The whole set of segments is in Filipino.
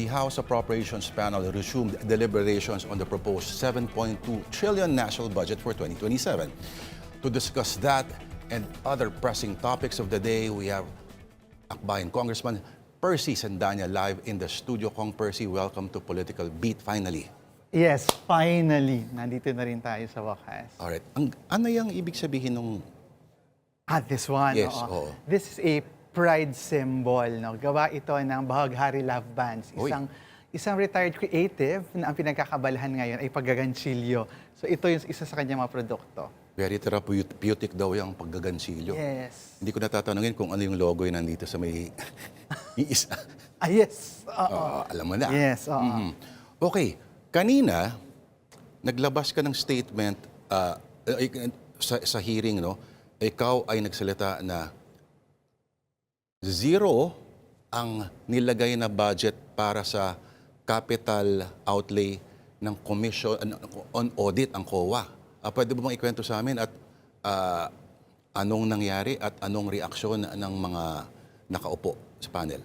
the House Appropriations Panel resumed deliberations on the proposed 7.2 trillion national budget for 2027. To discuss that and other pressing topics of the day, we have Akbayan Congressman Percy Sandanya live in the studio. Kong Percy, welcome to Political Beat finally. Yes, finally. Nandito na rin tayo sa wakas. Alright. Ano yung ibig sabihin ng... This one. Yes, oo. oo. This is a pride symbol. No? Gawa ito ng Bahaghari Love Bands. Isang retired creative na ang pinagkakabalahan ngayon ay paggagansilyo. So ito yung isa sa kanyang mga produkto. Very therapeutic daw yung paggagansilyo. Yes. Hindi ko natatanungin kung ano yung logo yung nandito sa may isa. Yes. Oo. Alam mo na. Yes. Oo. Mhm. Okay. Kanina, naglabas ka ng statement sa hearing, no? Ikaw ay nagsalita na zero ang nilagay na budget para sa capital outlay ng Commission on Audit, ang COA. Pwede mo bang ikwento sa amin at anong nangyari at anong reaksyon ng mga nakaupo sa panel?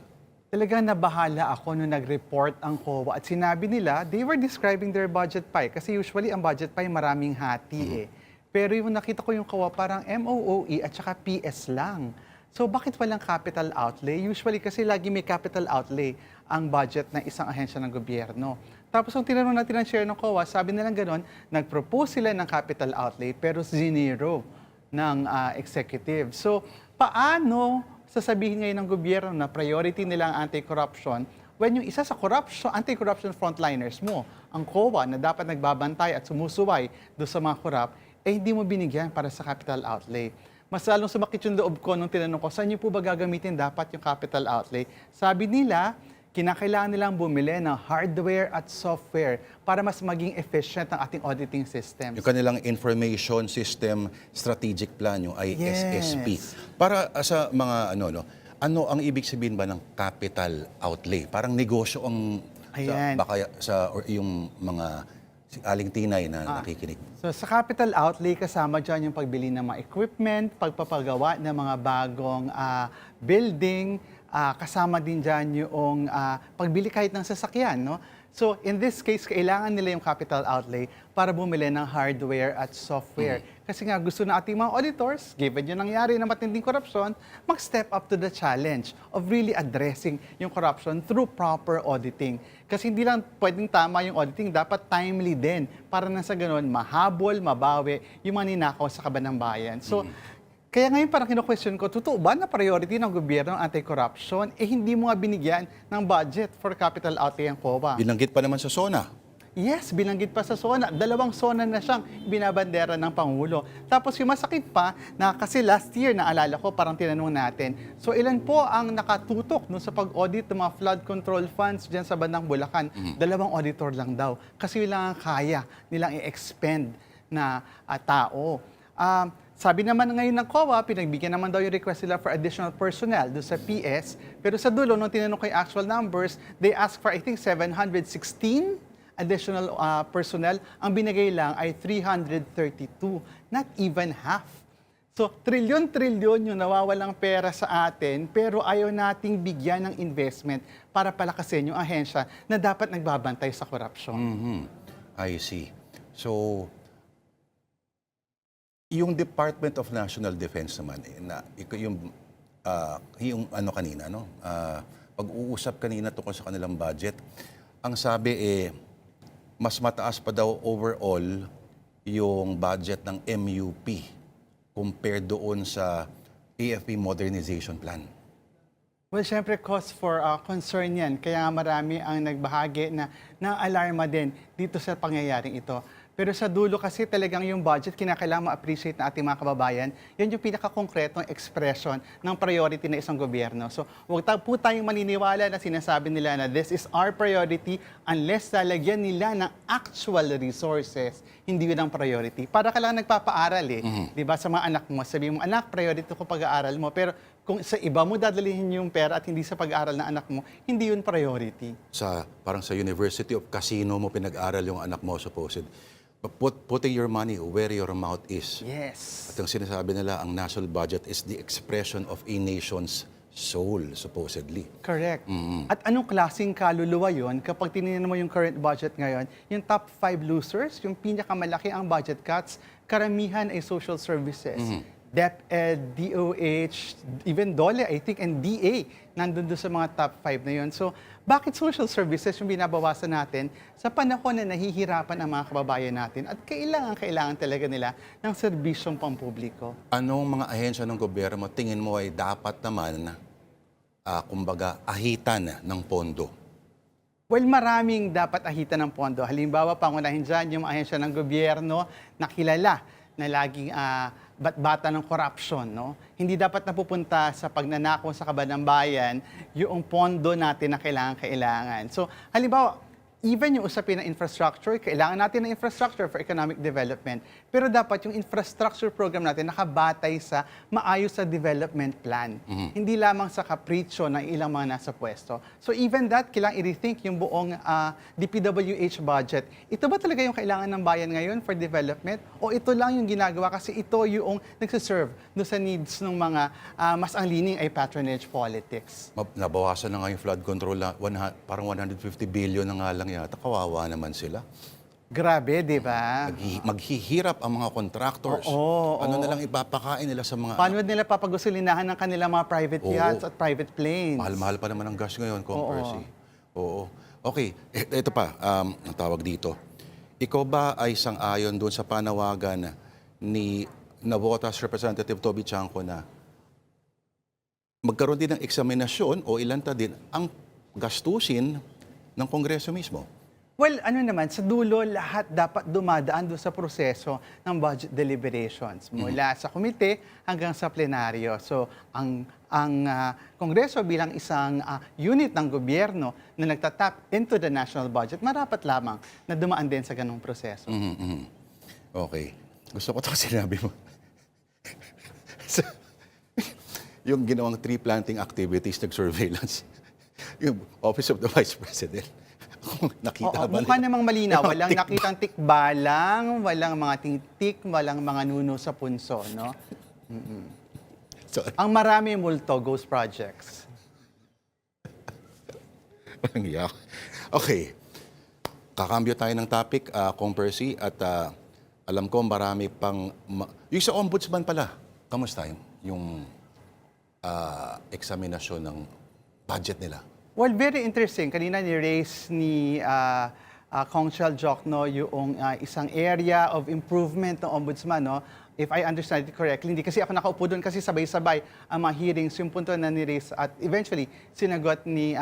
Talagang nabahala ako nung nag-report ang COA at sinabi nila, they were describing their budget pie. Kasi usually ang budget pie maraming hati eh. Pero yung nakita ko yung COA parang MOOE at saka PS lang. So bakit walang capital outlay? Usually kasi lagi may capital outlay ang budget ng isang ahensya ng gobyerno. Tapos ang tinanong natin ang chair ng COA, sabi nilang gano'n, nag-propose sila ng capital outlay pero zero ng executive. So paano sasabihin ngayon ng gobyerno na priority nila ang anti-corruption when yung isa sa anti-corruption frontliners mo, ang COA na dapat nagbabantay at sumusuway doon sa mga corrupt, eh hindi mo binigyan para sa capital outlay. Mas lalong sumakit yung loob ko nung tinanong ko, saan niyo po ba gagamitin dapat yung capital outlay? Sabi nila, kinakailangan nilang bumili ng hardware at software para mas maging efficient ang ating auditing system. Yung kanilang Information System Strategic Plan, yung ISSP. Yes. Para sa mga ano ang ibig sabihin ba ng capital outlay? Parang negosyo ang Ayan. or yung mga aling tinay na nakikinig. So sa capital outlay, kasama dyan yung pagbili ng mga equipment, pagpapagawa ng mga bagong building, kasama din dyan yung pagbili kahit ng sasakyan. No? So in this case, kailangan nila yung capital outlay para bumili ng hardware at software. Kasi nga gusto na ating mga auditors, given yung nangyari na matinding korupsyon, mag-step up to the challenge of really addressing yung corruption through proper auditing. Kasi hindi lang pwedeng tama yung auditing, dapat timely din para na sa ganun, mahabol, mabawi yung mga ninakaw sa kaban ng bayan. So, kaya ngayon parang kino-question ko, totoo ba na priority ng gobyerno ang anti-corruption? Eh hindi mo nga binigyan ng budget for capital outlay ang COA. Binanggit pa naman sa SONA. Yes, binanggit pa sa SONA. 2 SONA na siyang binabandera ng Pangulo. Tapos yung masakit pa, na kasi last year, naalala ko, parang tinanong natin, so ilan po ang nakatutok no, sa pag-audit ng mga flood control funds dyan sa bandang Bulacan? 2 auditor lang daw. Kasi yun lang ang kaya nilang i-expend na tao. Sabi naman ngayon ng COA, pinagbigyan naman daw yung request nila for additional personnel doon sa PS. Pero sa dulo, nung tinanong ko yung actual numbers, they asked for, I think, 716 additional personnel. Ang binigay lang ay 332, not even half. So, trilyon-trilyon yung nawawalang pera sa atin, pero ayaw nating bigyan ng investment para palakasin yung ahensya na dapat nagbabantay sa korupsyon. I see. So, yung Department of National Defense naman, yung ano kanina, no? Pag-uusap kanina tungkol sa kanilang budget, ang sabi mas mataas pa daw overall yung budget ng MUP compared doon sa AFP Modernization Plan. Well, syempre cause for concern yan. Kaya marami ang nagbahagi na na-alarma din dito sa pangyayaring ito. Pero sa dulo kasi talagang yung budget, kinakailangan ma-appreciate na ating mga kababayan. Yan yung pinaka-konkretong expression ng priority ng isang gobyerno. So, huwag po tayong maniniwala na sinasabi nila na this is our priority unless lalagyan nila ng actual resources. Hindi yun ang priority. Para ka lang nagpapaaral Di ba? Sa mga anak mo, sabi mo, anak, priority ko pag-aaral mo. Pero kung sa iba mo dadalhin yung pera at hindi sa pag-aaral ng anak mo, hindi yun priority. Parang sa University of Casino mo pinag-aral yung anak mo, supposed. Putting your money where your mouth is. Yes. At ang sinasabi nila, ang national budget is the expression of a nation's soul, supposedly. Correct. At anong klaseng kaluluwa yon kapag tinignan mo yung current budget ngayon, yung top 5 losers, yung pinakamalaki ang budget cuts, karamihan ay social services. DepEd, DOH, even DOLE, I think, and DA, nandun doon sa mga top 5 na yon. So, bakit social services yung binabawasan natin sa panahon na nahihirapan ang mga kababayan natin at kailangan talaga nila ng serbisyong pampubliko? Anong mga ahensya ng gobyerno tingin mo ay dapat naman, kumbaga, ahitan ng pondo? Well, maraming dapat ahitan ng pondo. Halimbawa, pangunahin dyan yung ahensya ng gobyerno na kilala na laging batbata ng corruption, no? Hindi dapat napupunta sa pagnanakaw sa kaban ng bayan yung pondo natin na kailangan. So, halimbawa, even yung usapin ng infrastructure, kailangan natin ng infrastructure for economic development. Pero dapat yung infrastructure program natin nakabatay sa maayos sa development plan. Hindi lamang sa kapritsyo ng ilang mga nasa pwesto. So even that, kailangan i-rethink yung buong DPWH budget. Ito ba talaga yung kailangan ng bayan ngayon for development? O ito lang yung ginagawa kasi ito yung nagsiserve no sa needs ng mga mas ang leaning ay patronage politics. Nabawasan na nga yung flood control, parang 150 billion na nga lang yata. Kawawa naman sila. Grabe, di ba? Maghihirap ang mga contractors. Ano na lang ipapakain nila sa mga... Paano nila papagusulinahan ng kanilang mga private yachts at private planes? Mahal-mahal pa naman ang gas ngayon, Percy. Oo. Okay, ito pa, ang tawag dito. Ikaw ba ay sang-ayon doon sa panawagan ni Navotas Representative Toby Chanco na magkaroon din ng eksaminasyon o ilanta din ang gastusin ng Kongreso mismo? Well, ano naman, sa dulo, lahat dapat dumadaan doon sa proseso ng budget deliberations. Mula sa komite hanggang sa plenaryo. So, ang Kongreso bilang isang unit ng gobyerno na nagtatap into the national budget, marapat lamang na dumaan din sa ganong proseso. Okay. Gusto ko ito sinabi mo. Yung ginawang tree planting activities, nag-surveillance. Yung Office of the Vice President. Nakita ba? Mukha namang malinaw. Walang nakitang tikbalang, walang mga tintik, walang mga nuno sa punso, no? So, Ang marami multo, ghost projects. walang iyak. Okay. Kakambyo tayo ng topic, Kong Percy, at alam ko marami pang... yung sa ombudsman pala, kamusta yung eksaminasyon ng budget nila? Well, very interesting. Kanina ni-raise ni Kong Chel Jokno yung isang area of improvement ng ombudsman, no? If I understand it correctly, hindi kasi ako nakaupo doon kasi sabay-sabay ang mga hearings, yung punto na ni-raise at eventually sinagot ni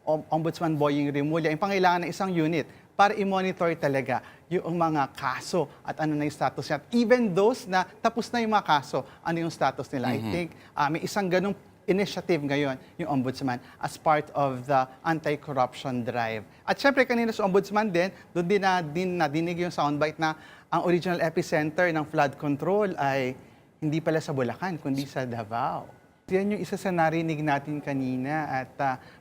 Ombudsman Boying Rimulya yung pangailangan ng isang unit para i-monitor talaga yung mga kaso at ano na yung status niya. At even those na tapos na yung mga kaso, ano yung status nila. I think may isang ganung initiative ngayon yung Ombudsman as part of the anti-corruption drive. At syempre kanina sa Ombudsman doon din nadinig yung soundbite na ang original epicenter ng flood control ay hindi pala sa Bulacan, kundi sa Davao. Yan yung isa sa narinig natin kanina at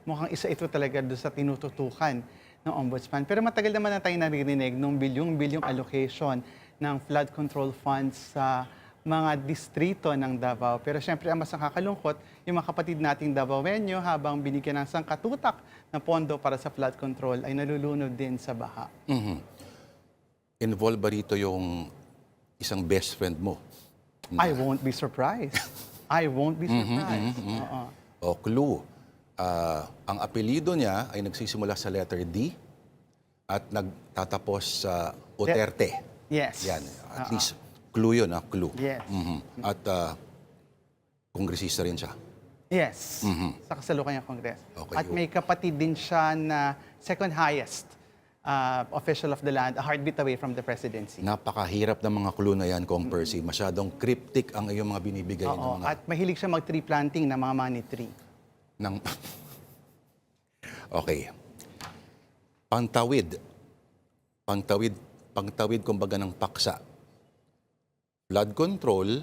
mukhang isa ito talaga doon sa tinututukan ng Ombudsman. Pero matagal naman na tayo naririnig ng bilyong-bilyong allocation ng flood control funds sa mga distrito ng Davao. Pero syempre, ang mas nakakalungkot, yung mga kapatid nating Davaoenyo, habang binigyan ng sangkatutak na pondo para sa flood control, ay nalulunod din sa baha. Involved ba rito yung isang best friend mo? I won't be surprised. I won't be surprised. O clue. Ang apelido niya ay nagsisimula sa letter D at nagtatapos sa Uterte. Yes. Yan. At least, clue yun, clue. Yes. At kongresista rin siya. Yes. Sa kasalukuyang Kongreso. Okay, At may kapatid din siya na second highest official of the land, a heartbeat away from the presidency. Napakahirap ng mga clue na yan, Kong Percy. Masyadong cryptic ang iyong mga binibigay. Oo, ng mga... at mahilig siya mag-tree planting ng mga money tree. Okay. Pangtawid, kumbaga ng paksa. Flood control,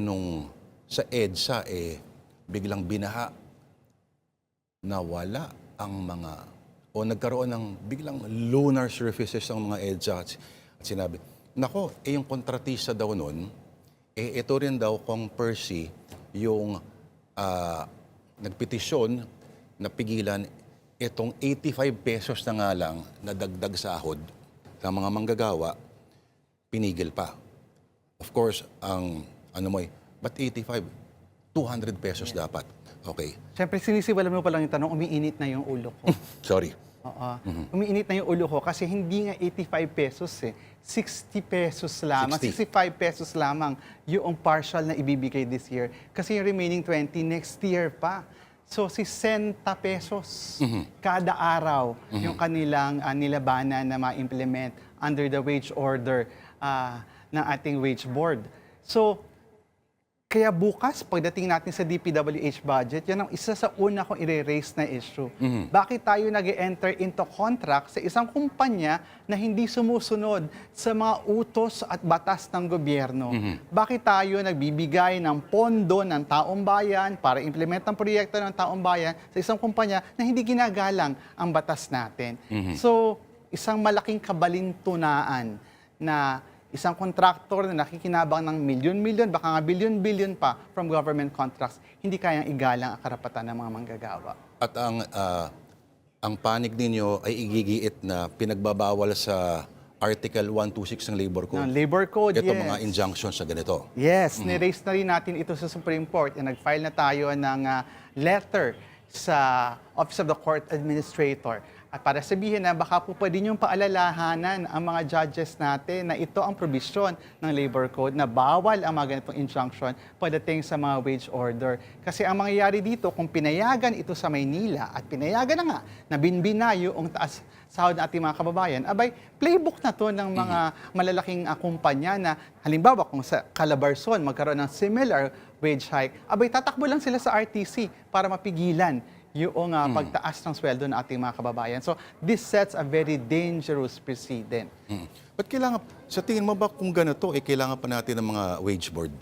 nung sa EDSA, biglang binaha, nawala ang mga, o nagkaroon ng biglang lunar surfaces ng mga EDSA. At sinabi, nako, yung kontratista daw nun, ito rin daw, Kong Percy, yung nagpetisyon na pigilan itong 85 pesos na nga lang na dagdag sahod sa mga manggagawa, pinigil pa. Of course, ba't 85? 200 pesos dapat. Okay. Siyempre, sinisiwalan mo pa lang yung tanong, umiinit na yung ulo ko. Sorry. Oo. Umiinit na yung ulo ko kasi hindi nga 85 pesos eh. 60 pesos lamang, 60. 65 pesos lamang yung partial na ibibigay this year. Kasi yung remaining 20 next year pa. So, 60 pesos kada araw yung kanilang nilabanan na ma-implement under the wage order ng ating wage board. So, kaya bukas, pagdating natin sa DPWH budget, yan ang isa sa una kong i-raise na issue. Bakit tayo nag-enter into contract sa isang kumpanya na hindi sumusunod sa mga utos at batas ng gobyerno? Bakit tayo nagbibigay ng pondo ng taong bayan para implement ang proyekto ng taong bayan sa isang kumpanya na hindi ginagalang ang batas natin? So, isang malaking kabalintunaan na isang contractor na nakikinabang ng milyon-milyon, baka nga bilyon-bilyon pa from government contracts, hindi kayang igalang ang karapatan ng mga manggagawa. At ang panig ninyo ay igigiit na pinagbabawal sa Article 126 ng Labor Code. Ng Labor Code, Ito yes. mga injunctions na ganito. Yes, ni-raise na rin natin ito sa Supreme Court. Nag-file na tayo ng letter sa Office of the Court Administrator. At para sabihin na baka po pwede niyong paalalahanan ang mga judges natin na ito ang provision ng Labor Code na bawal ang mga ganitong injunction pagdating sa mga wage order. Kasi ang mangyayari dito, kung pinayagan ito sa Maynila at pinayagan na nga na binbina yung taas sahod ng ating mga kababayan, abay, playbook na to ng mga malalaking kumpanya na halimbawa kung sa Calabarzon magkaroon ng similar wage hike, abay tatakbo lang sila sa RTC para mapigilan yung pagtaas ng sweldo ng ating mga kababayan. So, this sets a very dangerous precedent. Ba't kailangan, sa tingin mo ba kung ganito, kailangan pa natin ng mga wage board?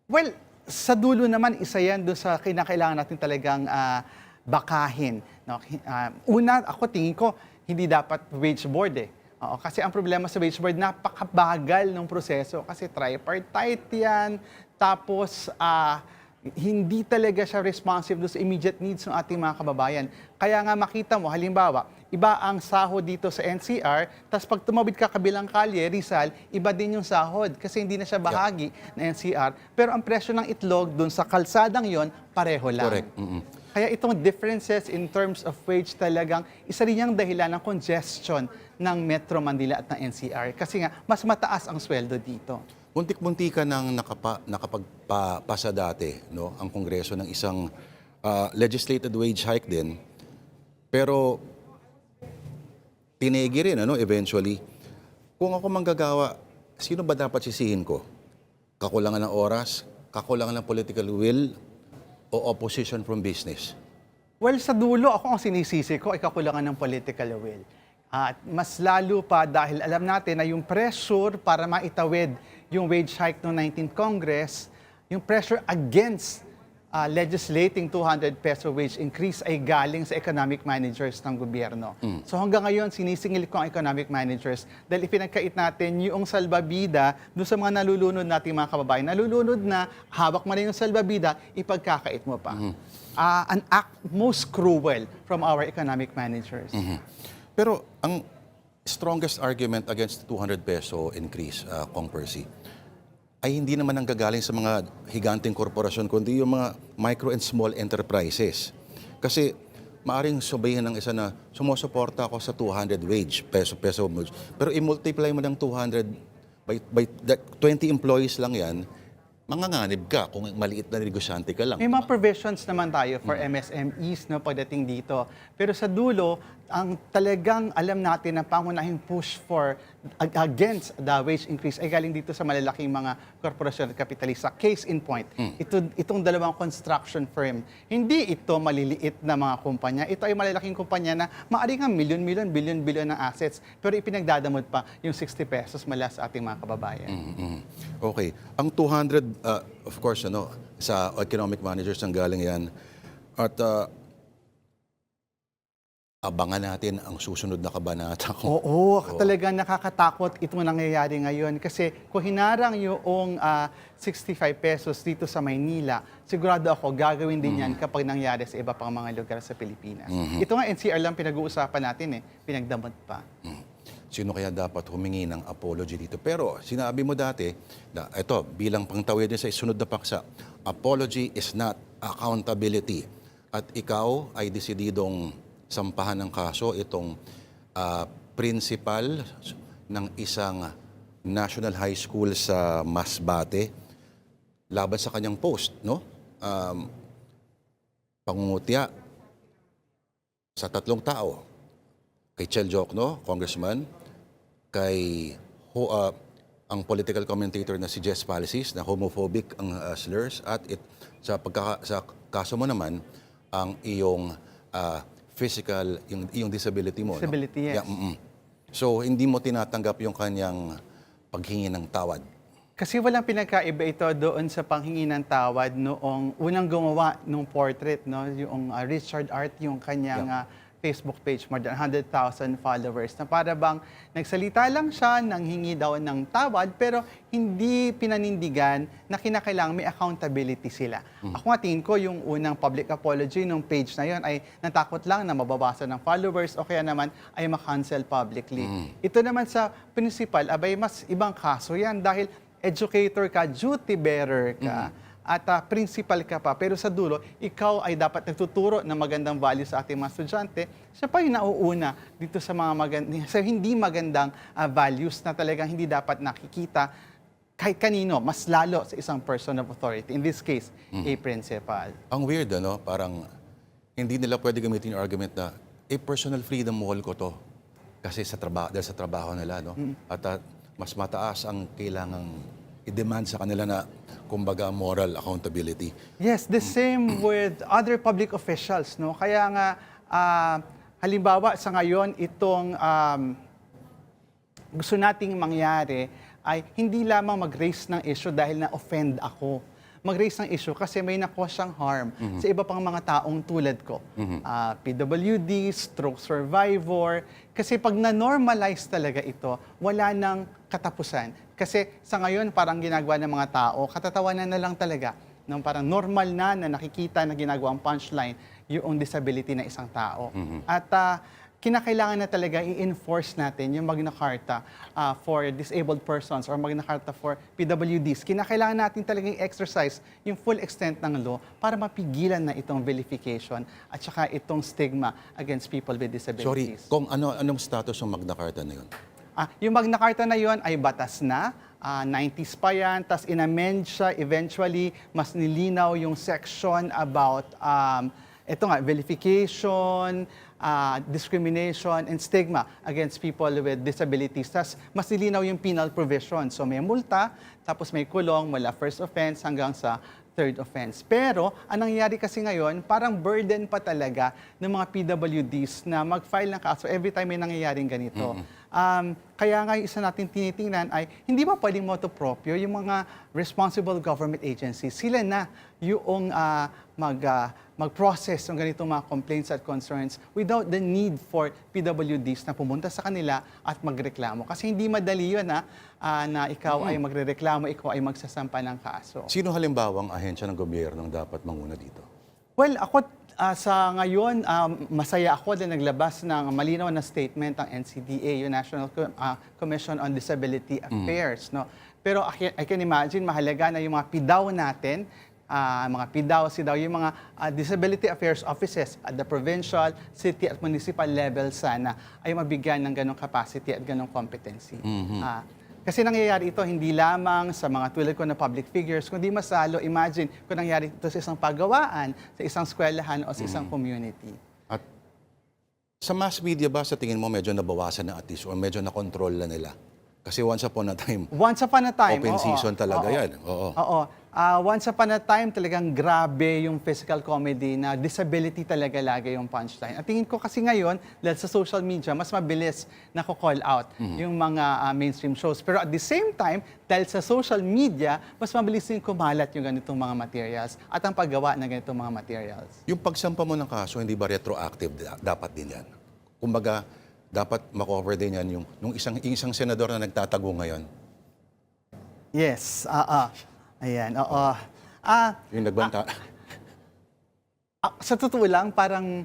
Well, sa dulo naman, isa yan doon sa kinakailangan natin talagang bakahin. No? Una, ako tingin ko, hindi dapat wage board eh. Oo, kasi ang problema sa wage board, napakabagal ng proseso. Kasi tripartite yan, tapos hindi talaga siya responsive do sa immediate needs ng ating mga kababayan. Kaya nga makita mo, halimbawa, iba ang sahod dito sa NCR, tapos pag tumawid ka kabilang kalye, Rizal, iba din yung sahod kasi hindi na siya bahagi ng NCR. Pero ang presyo ng itlog dun sa kalsadang yon pareho lang. Correct. Kaya itong differences in terms of wage talagang isa rin yung dahilan ng congestion ng Metro Manila at ng NCR. Kasi nga, mas mataas ang sweldo dito. Muntik-muntikan nang nakapagpasa dati, no, ang Kongreso ng isang legislated wage hike din. Pero tinegi rin, eventually. Kung ako manggagawa, sino ba dapat sisihin ko? Kakulangan ng oras, kakulangan ng political will, o opposition from business? Well, sa dulo, ako ang sinisisi ko ay kakulangan ng political will. At mas lalo pa dahil alam natin na yung pressure para maitawid yung wage hike ng 19th Congress, yung pressure against legislating 200 peso wage increase ay galing sa economic managers ng gobyerno. So hanggang ngayon, sinisingil ko ang economic managers dahil ipinagkait natin yung salbabida doon sa mga nalulunod nating mga kababayan. Nalulunod na, hawak mo na yung salbabida, ipagkakait mo pa. An act most cruel from our economic managers. Pero ang strongest argument against the 200 peso increase, Kong Percy, ay hindi naman ang gagaling sa mga higanting korporasyon, kundi yung mga micro and small enterprises. Kasi maaring sabihin ng isa na sumusuporta ako sa 200 peso wage. Pero i-multiply mo ng 200 by 20 employees lang yan, manganganib ka kung maliit na negosyante ka lang. May mga provisions naman tayo for MSMEs no, pagdating dito. Pero sa dulo, ang talagang alam natin na pangunahing push for against the wage increase ay galing dito sa malalaking mga korporasyon at kapitalista. Case in point, itong dalawang construction firm, hindi ito maliliit na mga kumpanya. Ito ay malalaking kumpanya na maaaring nga milyon-milyon, bilyon-bilyon ng assets, pero ipinagdadamot pa yung 60 pesos mula sa ating mga kababayan. Okay. Ang 200, of course, sa economic managers ang galing yan. At abangan natin ang susunod na kabanata ko. Oo, talagang nakakatakot itong nangyayari ngayon kasi kung hinarang yung 65 pesos dito sa Maynila, sigurado ako gagawin din yan kapag nangyari sa iba pang mga lugar sa Pilipinas. Ito nga NCR lang pinag-uusapan natin pinagdamot pa. Sino kaya dapat humingi ng apology dito? Pero sinabi mo dati, na ito, bilang pangtawid din sa sunod na paksa, apology is not accountability. At ikaw ay desididong sampahan ng kaso itong principal ng isang national high school sa Masbate laban sa kanyang post, no? Pangungutya sa 3 tao. Kay Chel Jokno, congressman, kay ang political commentator na si Jess Palacis na homophobic ang slurs at sa kaso mo naman ang iyong physical, yung disability mo. Disability, no? yes. Yeah, so, hindi mo tinatanggap yung kanyang paghingi ng tawad. Kasi walang pinagkaiba ito doon sa panghingi ng tawad noong unang gumawa ng portrait, no? Yung Richard Art, yung kanyang Facebook page, more than 100,000 followers, na para bang nagsalita lang siya, nanghingi daw ng tawad, pero hindi pinanindigan na kinakailangan may accountability sila. Ako nga tingin ko yung unang public apology ng page na yon ay natakot lang na mababasa ng followers o kaya naman ay ma-cancel publicly. Ito naman sa principal, abay mas ibang kaso yan dahil educator ka, duty bearer ka, at principal ka pa, pero sa dulo, ikaw ay dapat nagtuturo ng magandang value sa ating mga estudyante, siya pa yung nauuna dito sa mga sa hindi magandang values na talagang hindi dapat nakikita kahit kanino, mas lalo sa isang person of authority. In this case, a principal. Ang weird, ano? Parang hindi nila pwede gamitin yung argument na personal freedom wall ko to. Kasi dahil sa trabaho nila, no? At mas mataas ang kailangang i-demand sa kanila na kumbaga moral accountability. Yes, the same with other public officials, no? Kaya nga halimbawa sa ngayon itong gusto nating mangyari ay hindi lamang mag-raise ng issue dahil na-offend ako. Mag-raise ng issue kasi may nakuha siyang harm sa iba pang mga taong tulad ko. PWD, stroke survivor. Kasi pag na-normalize talaga ito, wala nang katapusan. Kasi sa ngayon, parang ginagawa ng mga tao, katatawanan na lang talaga. Nung parang normal na nakikita na ginagawa ang punchline yung disability ng isang tao. At kinakailangan na talaga i-enforce natin yung Magna Carta for disabled persons or Magna Carta for PWDs. Kinakailangan natin talaga i-exercise yung full extent ng law para mapigilan na itong vilification at saka itong stigma against people with Sorry, disabilities. kung anong status ng Magna Carta na yun? Yung Magna Carta na yon ay batas na, 90s pa yan, tas inamend siya eventually, mas nilinaw yung section about ito nga, vilification, discrimination, and stigma against people with disabilities. Tas mas nilinaw yung penal provision. So may multa, tapos may kulong mula first offense hanggang sa third offense. Pero, ang nangyayari kasi ngayon, parang burden pa talaga ng mga PWDs na mag-file ng kaso every time may nangyayaring ganito. Kaya nga yung isa natin tinitingnan ay hindi ba pwedeng motopropyo yung mga responsible government agencies, sila na yung mag-process ng ganitong mga complaints at concerns without the need for PWDs na pumunta sa kanila at magreklamo. Kasi hindi madali yun na ikaw ay magrereklamo, ikaw ay magsasampa ng kaso. Sino halimbawang ahensya ng gobyerno ang dapat manguna dito? Well, ako sa ngayon, masaya ako na naglabas ng malinaw na statement ng NCDA, yung National Commission on Disability Affairs. No? Pero I can imagine, mahalaga na yung mga PIDAW natin, mga PIDAW, SIDAW, yung mga Disability Affairs Offices at the provincial, city at municipal level sana ay mabigyan ng ganong capacity at ganong competency. Kasi nangyayari ito hindi lamang sa mga tulad ko na public figures, kundi mas lalo, imagine kung nangyayari ito sa isang pagawaan, sa isang eskwelahan o sa isang community. At sa mass media ba, sa tingin mo, medyo nabawasan na at least o medyo na-control na nila? Kasi once upon a time, Once upon a time, open oo. season talaga Oo. yan. Oo. Oo. Once upon a time, talagang grabe yung physical comedy na disability talaga lagi yung punchline. At tingin ko kasi ngayon, dahil sa social media, mas mabilis na call out yung mga mainstream shows. Pero at the same time, dahil sa social media, mas mabilis din kumalat yung ganitong mga materials at ang paggawa ng ganitong mga materials. Yung pagsampa mo ng kaso, hindi ba retroactive dapat din yan? kumbaga, dapat makover din yan yung isang senador na nagtatago ngayon. Yes, ayan, oo. Yung nagbanta. Sa totoo lang, parang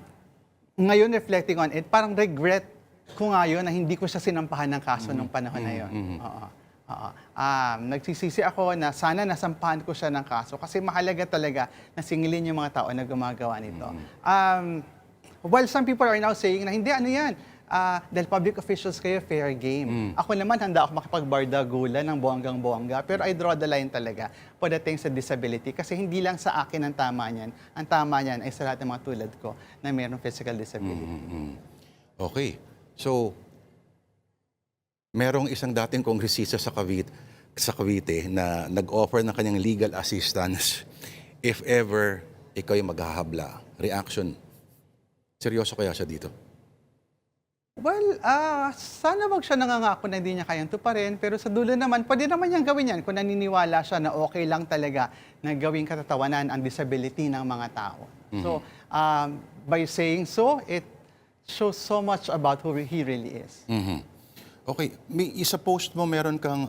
ngayon reflecting on it, parang regret ko ngayon na hindi ko siya sinampahan ng kaso nung panahon na yun. Oo. Oo. Nagsisisi ako na sana nasampahan ko siya ng kaso kasi mahalaga talaga na singilin yung mga tao na gumagawa nito. While some people are now saying na hindi, ano yan, dahil public officials kayo, fair game. Ako naman, handa ako makipagbardagulan ng buwanggang-buwangga, pero I draw the line talaga pagdating sa disability kasi hindi lang sa akin ang tama niyan. Ang tama niyan ay sa lahat ng mga tulad ko na mayroong physical disability. Okay. So, merong isang dating kongresista sa Cavite na nag-offer ng kanyang legal assistance if ever ikaw yung maghahabla. Reaction, seryoso kaya siya dito? Well, sana wag siya nangangako na hindi niya kayang tuparin, pero sa dulo naman, pwede naman niyang gawin yan kung naniniwala siya na okay lang talaga na gawing katatawanan ang disability ng mga tao. So, by saying so, it shows so much about who he really is. Okay, isa post mo, meron kang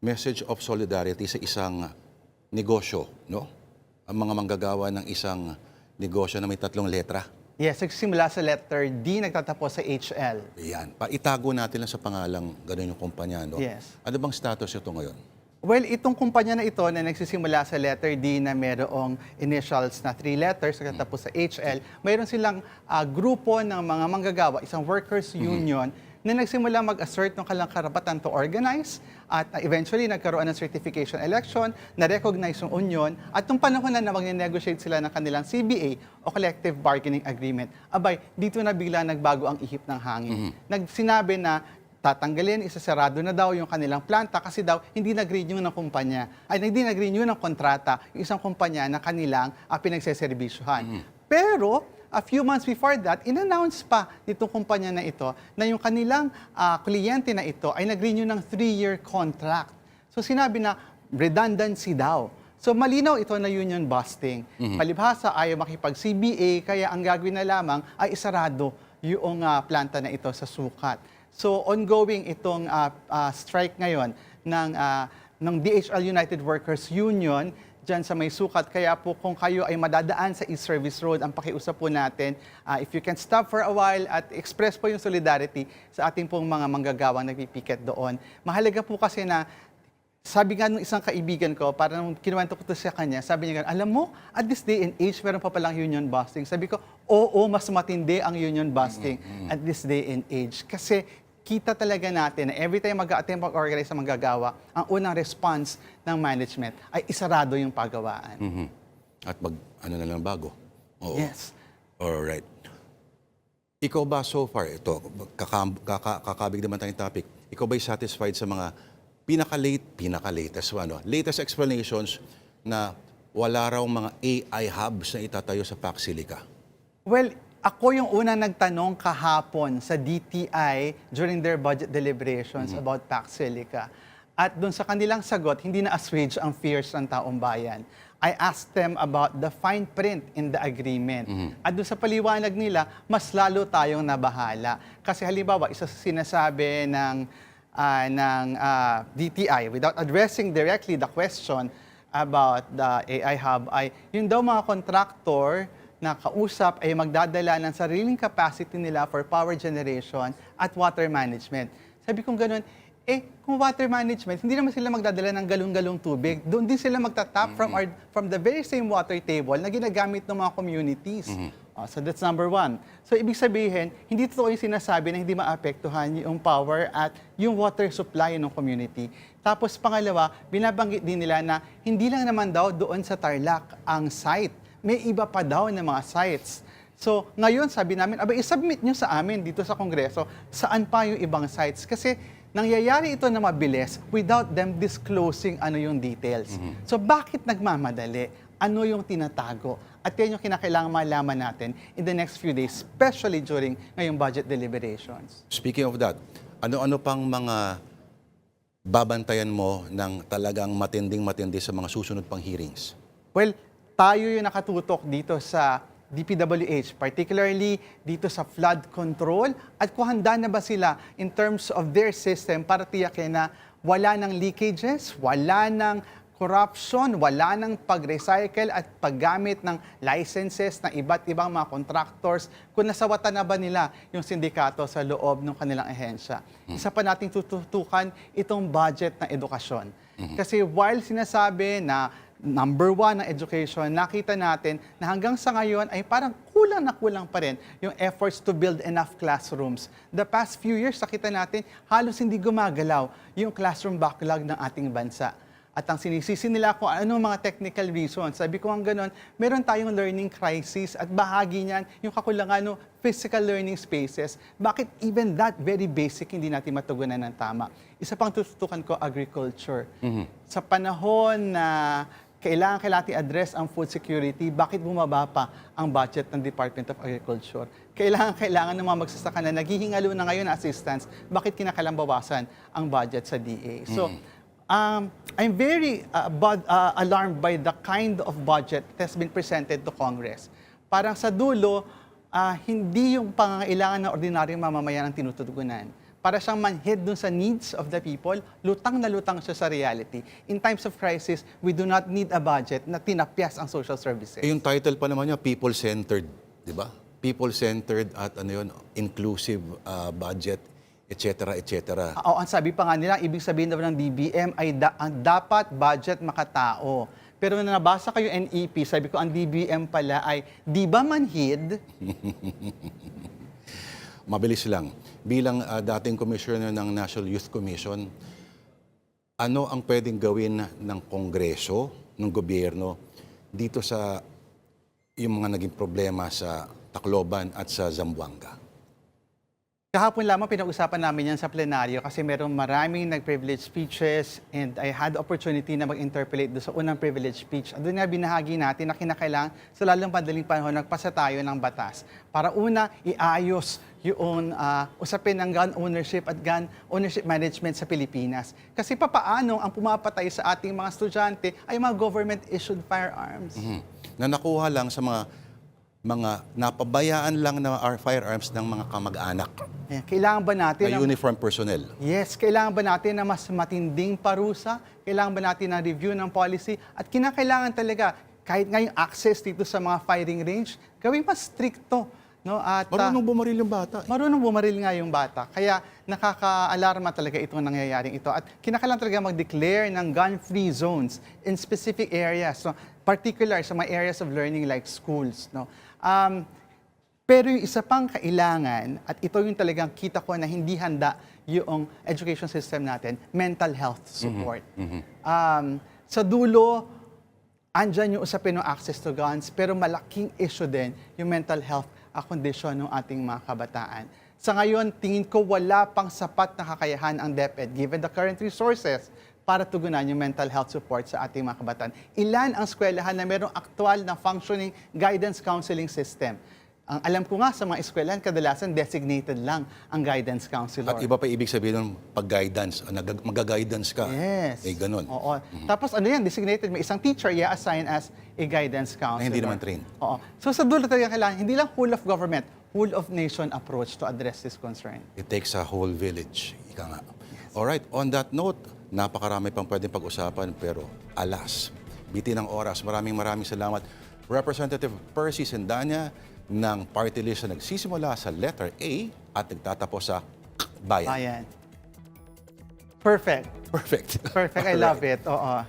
message of solidarity sa isang negosyo, no? Ang mga manggagawa ng isang negosyo na may 3 letra. Yes, nagsisimula sa letter D, nagtatapos sa HL. Yan. Itago natin lang sa pangalang ganun yung kumpanya, no? Yes. Ano bang status ito ngayon? Well, itong kumpanya na ito na nagsisimula sa letter D na mayroong initials na 3 letters, nagtatapos sa HL, mayroon silang grupo ng mga manggagawa, isang workers union, na nagsimula mag-assert ng kanilang karapatan to organize at eventually nagkaroon ng certification election, na-recognize yung union at nung panahon na mag-negotiate sila ng kanilang CBA o Collective Bargaining Agreement, abay, dito na bigla nagbago ang ihip ng hangin. Sinabi na tatanggalin, isasarado na daw yung kanilang planta kasi daw hindi nag-renew ng kumpanya, hindi nag-renew ng kontrata yung isang kumpanya na kanilang pinagseserbisyuhan. Pero, a few months before that, in-announce pa nitong kumpanya na ito na yung kanilang kliyente na ito ay nag-renew ng 3-year contract. So sinabi na redundancy daw. So malinaw ito na union busting. Palibhasa ayaw makipag-CBA, kaya ang gagawin na lamang ay isarado yung planta na ito sa sukat. So ongoing itong strike ngayon ng DHL United Workers Union dyan sa may sukat. Kaya po kung kayo ay madadaan sa East Service Road, ang pakiusap po natin, if you can stop for a while at express po yung solidarity sa ating pong mga manggagawang nagpipiket doon. Mahalaga po kasi na, sabi nga ng isang kaibigan ko, parang kinuwento ko to sa kanya, sabi niya, alam mo, at this day and age, meron pa palang union busting. Sabi ko, oo, mas matindi ang union busting at this day and age. Kasi kita talaga natin na every time mag-attempt mag-organize sa manggagawa, ang unang response ng management ay isarado yung pagawaan. At ano na lang bago? Oo. Yes. Alright. Ikaw ba so far, ito, kakabig naman tayong topic, ikaw ba'y satisfied sa mga latest explanations na wala raw mga AI hubs na itatayo sa Pacsilica? Well, ako yung una nagtanong kahapon sa DTI during their budget deliberations about Pacsilica. At doon sa kanilang sagot, hindi na-assuage ang fears ng taong bayan. I asked them about the fine print in the agreement. At doon sa paliwanag nila, mas lalo tayong nabahala. Kasi halimbawa, isa sa sinasabi ng DTI, without addressing directly the question about the AI hub, ay yung daw mga contractor na kausap ay magdadala ng sariling capacity nila for power generation at water management. Sabi kong ganun, kung water management, hindi naman sila magdadala ng galong-galong tubig. Doon din sila magtatap from the very same water table na ginagamit ng mga communities. So that's number one. So ibig sabihin, hindi totoo yung sinasabi na hindi maapektuhan yung power at yung water supply ng community. Tapos pangalawa, binabanggit din nila na hindi lang naman daw doon sa Tarlac ang site. May iba pa daw na mga sites. So, ngayon sabi namin, i-submit nyo sa amin dito sa Kongreso, saan pa yung ibang sites? Kasi nangyayari ito na mabilis without them disclosing ano yung details. So, bakit nagmamadali? Ano yung tinatago? At yan yung kinakailangan malaman natin in the next few days, especially during ngayong budget deliberations. Speaking of that, ano-ano pang mga babantayan mo ng talagang matinding-matindi sa mga susunod pang hearings? Well, tayo yung nakatutok dito sa DPWH, particularly dito sa flood control, at kung handa na ba sila in terms of their system para tiyakin na wala ng leakages, wala ng corruption, wala ng pag-recycle at paggamit ng licenses ng iba't ibang mga contractors, kung nasawatan na ba nila yung sindikato sa loob ng kanilang ahensya. Isa pa nating tututukan itong budget ng edukasyon. Kasi while sinasabi na number 1 ng education, nakita natin na hanggang sa ngayon ay parang kulang na kulang pa rin yung efforts to build enough classrooms. The past few years, nakita natin halos hindi gumagalaw yung classroom backlog ng ating bansa. At ang sinisisi nila kung ano mga technical reasons. Sabi ko ang ganon, meron tayong learning crisis at bahagi niyan yung kakulangan ng physical learning spaces. Bakit even that very basic hindi natin matugunan ng tama? Isa pang tututukan ko, agriculture. Sa panahon na kailangan natin address ang food security, bakit bumaba pa ang budget ng Department of Agriculture? Kailangan ng mga magsasaka na naghihingalo na ngayon na assistance, bakit kinakalambawasan ang budget sa DA? So, I'm very alarmed by the kind of budget that has been presented to Congress. Parang sa dulo, hindi yung pangangailangan ng ordinaryong mamamayan ang tinutugunan. Para siyang manhid dun sa needs of the people, lutang na lutang siya sa reality. In times of crisis, we do not need a budget na tinapyas ang social services. Yung title pa naman niya, people-centered, di ba? People-centered at inclusive budget, etc. etc. Ang sabi pa nga nila, ibig sabihin daw ng DBM ay ang dapat budget makatao. Pero nung nabasa ko yung NEP, sabi ko ang DBM pala ay di ba manhid? Mabilis lang. Bilang dating commissioner ng National Youth Commission, ano ang pwedeng gawin ng Kongreso, ng gobyerno, dito sa yung mga naging problema sa Tacloban at sa Zamboanga? Kahapon lamang pinag-usapan namin yan sa plenaryo kasi merong maraming nag-privilege speeches and I had the opportunity na mag-interpolate doon sa unang privilege speech. Doon nga binahagi natin na kinakailangan sa lalong madaling panahon nagpasa tayo ng batas para una, iayos yung usapin ng gun ownership at gun ownership management sa Pilipinas. Kasi papaano ang pumapatay sa ating mga estudyante ay mga government-issued firearms. Na nakuha lang sa mga napabayaan lang na firearms ng mga kamag-anak. Kailangan ba natin Na uniform personnel. Yes, kailangan ba natin na mas matinding parusa? Kailangan ba natin na review ng policy? At kinakailangan talaga, kahit nga yung access dito sa mga firing range, gawing mas stricto. No? At, Marunong bumaril yung bata. marunong bumaril nga yung bata. Kaya nakaka-alarma talaga itong nangyayaring ito. At kinakailangan talaga mag-declare ng gun-free zones in specific areas. So, particular sa mga areas of learning like schools. No? Pero yung isa pang kailangan, at ito yung talagang kita ko na hindi handa yung education system natin, mental health support. Sa dulo, andyan yung usapin ng access to guns, pero malaking issue din yung mental health condition ng ating mga kabataan. Sa ngayon, tingin ko wala pang sapat na kakayahan ang DepEd, given the current resources, para tugunan yung mental health support sa ating mga kabataan. Ilan ang eskwelahan na mayroong aktual na functioning guidance counseling system? Ang alam ko nga sa mga eskwelahan, kadalasan designated lang ang guidance counselor. At iba pa ibig sabihin ng pag-guidance, mag-guidance ka. Yes. Eh, ganun. Oo. Tapos ano yan, designated, may isang teacher i-assign as a guidance counselor. Na hindi naman trained. Oo. So sa dulo talaga kailangan, hindi lang whole of government, whole of nation approach to address this concern. It takes a whole village. Ika nga. Alright, on that note, napakarami pang pwedeng pag-usapan, pero alas, bitin ang oras. Maraming salamat. Representative Percy Sendanya ng party list na nagsisimula sa letter A at nagtatapos sa bayan. Ayan. Perfect. Perfect. Perfect. I love it. Oo.